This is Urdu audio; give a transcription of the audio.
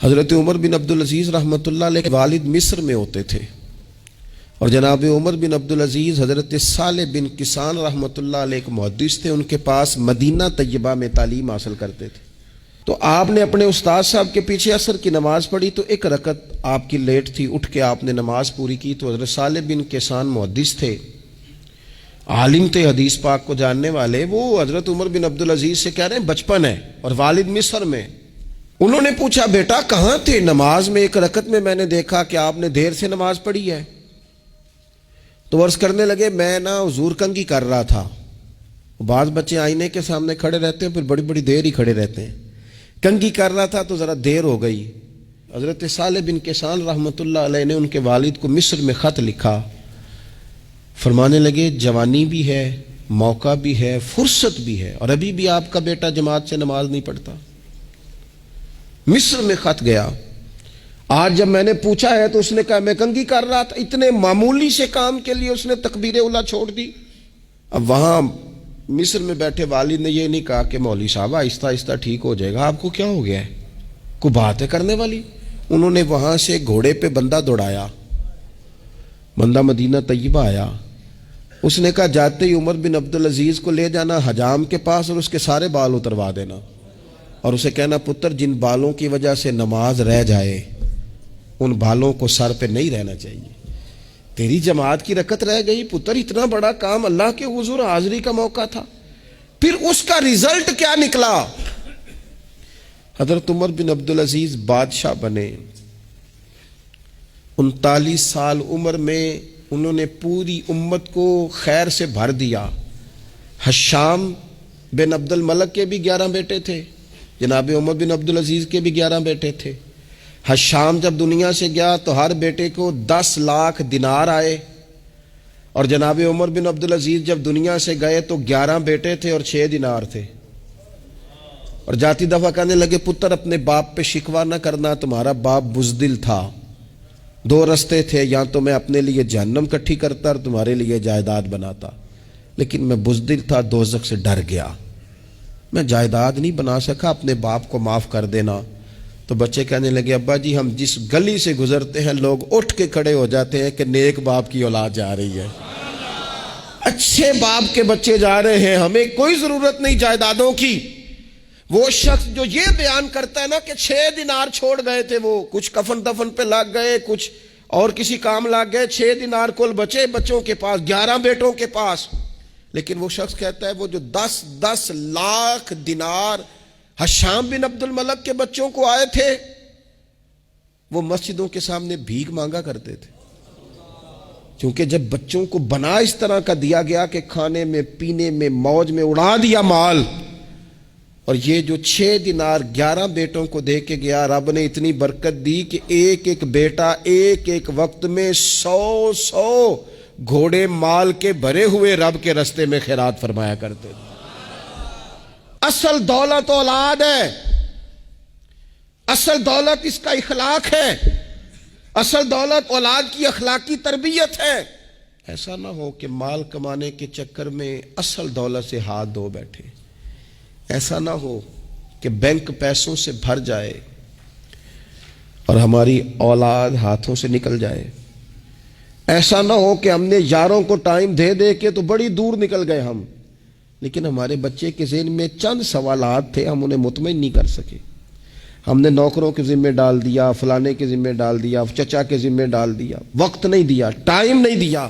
حضرت عمر بن عبدالعزیز رحمۃ اللہ علیہ کے والد مصر میں ہوتے تھے، اور جناب عمر بن عبدالعزیز حضرت صالح بن کسان رحمۃ اللہ علیہ کے محدث تھے، ان کے پاس مدینہ طیبہ میں تعلیم حاصل کرتے تھے۔ تو آپ نے اپنے استاد صاحب کے پیچھے عصر کی نماز پڑھی تو ایک رکعت آپ کی لیٹ تھی، اٹھ کے آپ نے نماز پوری کی تو حضرت صالح بن کسان محدث تھے، عالم تھے، حدیث پاک کو جاننے والے، وہ حضرت عمر بن عبدالعزیز سے کہہ رہے ہیں بچپن ہے اور والد مصر میں۔ انہوں نے پوچھا بیٹا کہاں تھے؟ نماز میں ایک رکعت میں نے دیکھا کہ آپ نے دیر سے نماز پڑھی ہے۔ تو عرض کرنے لگے میں حضور کنگھی کر رہا تھا۔ بعض بچے آئینے کے سامنے کھڑے رہتے ہیں پھر بڑی بڑی دیر ہی کھڑے رہتے ہیں، کنگھی کر رہا تھا تو ذرا دیر ہو گئی۔ حضرت صالح بن کسان رحمۃ اللہ علیہ نے ان کے والد کو مصر میں خط لکھا، فرمانے لگے جوانی بھی ہے، موقع بھی ہے، فرصت بھی ہے، اور ابھی بھی آپ کا بیٹا جماعت سے نماز نہیں پڑھتا۔ مصر میں خط گیا۔ آج جب میں نے پوچھا ہے تو اس نے کہا میں کنگھی کر رہا تھا۔ اتنے معمولی سے کام کے لیے اس نے تکبیر اولیٰ چھوڑ دی۔ اب وہاں مصر میں بیٹھے والد نے یہ نہیں کہا کہ مولوی صاحب آہستہ آہستہ ٹھیک ہو جائے گا، آپ کو کیا ہو گیا ہے، کوئی بات ہے کرنے والی؟ انہوں نے وہاں سے گھوڑے پہ بندہ دوڑایا، بندہ مدینہ طیبہ آیا۔ اس نے کہا جاتے ہی عمر بن عبدالعزیز کو لے جانا حجام کے پاس اور اس کے سارے بال اتروا دینا، اور اسے کہنا پتر جن بالوں کی وجہ سے نماز رہ جائے ان بالوں کو سر پہ نہیں رہنا چاہیے۔ تیری جماعت کی رکعت رہ گئی پتر، اتنا بڑا کام، اللہ کے حضور حاضری کا موقع تھا۔ پھر اس کا ریزلٹ کیا نکلا؟ حضرت عمر بن عبدالعزیز بادشاہ بنے، 39 سال عمر میں انہوں نے پوری امت کو خیر سے بھر دیا۔ حشام بن عبد الملک کے بھی 11 بیٹے تھے، جناب عمر بن عبدالعزیز کے بھی 11 بیٹے تھے۔ حشام جب دنیا سے گیا تو ہر بیٹے کو 10 لاکھ دینار آئے، اور جناب عمر بن عبدالعزیز جب دنیا سے گئے تو 11 بیٹے تھے اور 6 دینار تھے۔ اور جاتی دفعہ کہنے لگے پتر اپنے باپ پہ شکوہ نہ کرنا، تمہارا باپ بزدل تھا، 2 رستے تھے، یا تو میں اپنے لیے جہنم کٹھی کرتا اور تمہارے لیے جائیداد بناتا، لیکن میں بزدل تھا، دوزخ سے ڈر گیا، میں جائیداد نہیں بنا سکا، اپنے باپ کو معاف کر دینا۔ تو بچے کہنے لگے ابا جی ہم جس گلی سے گزرتے ہیں لوگ اٹھ کے کھڑے ہو جاتے ہیں کہ نیک باپ کی اولاد جا رہی ہے، اچھے باپ کے بچے جا رہے ہیں، ہمیں کوئی ضرورت نہیں جائیدادوں کی۔ وہ شخص جو یہ بیان کرتا ہے نا کہ 6 دینار چھوڑ گئے تھے، وہ کچھ کفن دفن پہ لگ گئے، کچھ اور کسی کام لگ گئے، 6 دینار کل بچے بچوں کے پاس، 11 بیٹوں کے پاس۔ لیکن وہ شخص کہتا ہے وہ جو 10 لاکھ دینار حشام بن عبد الملک کے بچوں کو آئے تھے، وہ مسجدوں کے سامنے بھیک مانگا کرتے تھے، کیونکہ جب بچوں کو بنا اس طرح کا دیا گیا کہ کھانے میں پینے میں موج میں اڑا دیا مال، اور یہ جو 6 دینار 11 بیٹوں کو دے کے گیا، رب نے اتنی برکت دی کہ ایک ایک بیٹا ایک ایک وقت میں 100 گھوڑے مال کے بھرے ہوئے رب کے رستے میں خیرات فرمایا کرتے تھے۔ اصل دولت اولاد ہے، اصل دولت اس کا اخلاق ہے، اصل دولت اولاد کی اخلاقی تربیت ہے۔ ایسا نہ ہو کہ مال کمانے کے چکر میں اصل دولت سے ہاتھ دھو بیٹھے، ایسا نہ ہو کہ بینک پیسوں سے بھر جائے اور ہماری اولاد ہاتھوں سے نکل جائے، ایسا نہ ہو کہ ہم نے یاروں کو ٹائم دے دے کے تو بڑی دور نکل گئے ہم، لیکن ہمارے بچے کے ذہن میں چند سوالات تھے، ہم انہیں مطمئن نہیں کر سکے، ہم نے نوکروں کے ذمہ ڈال دیا، فلانے کے ذمہ ڈال دیا، چچا کے ذمہ ڈال دیا، وقت نہیں دیا، ٹائم نہیں دیا۔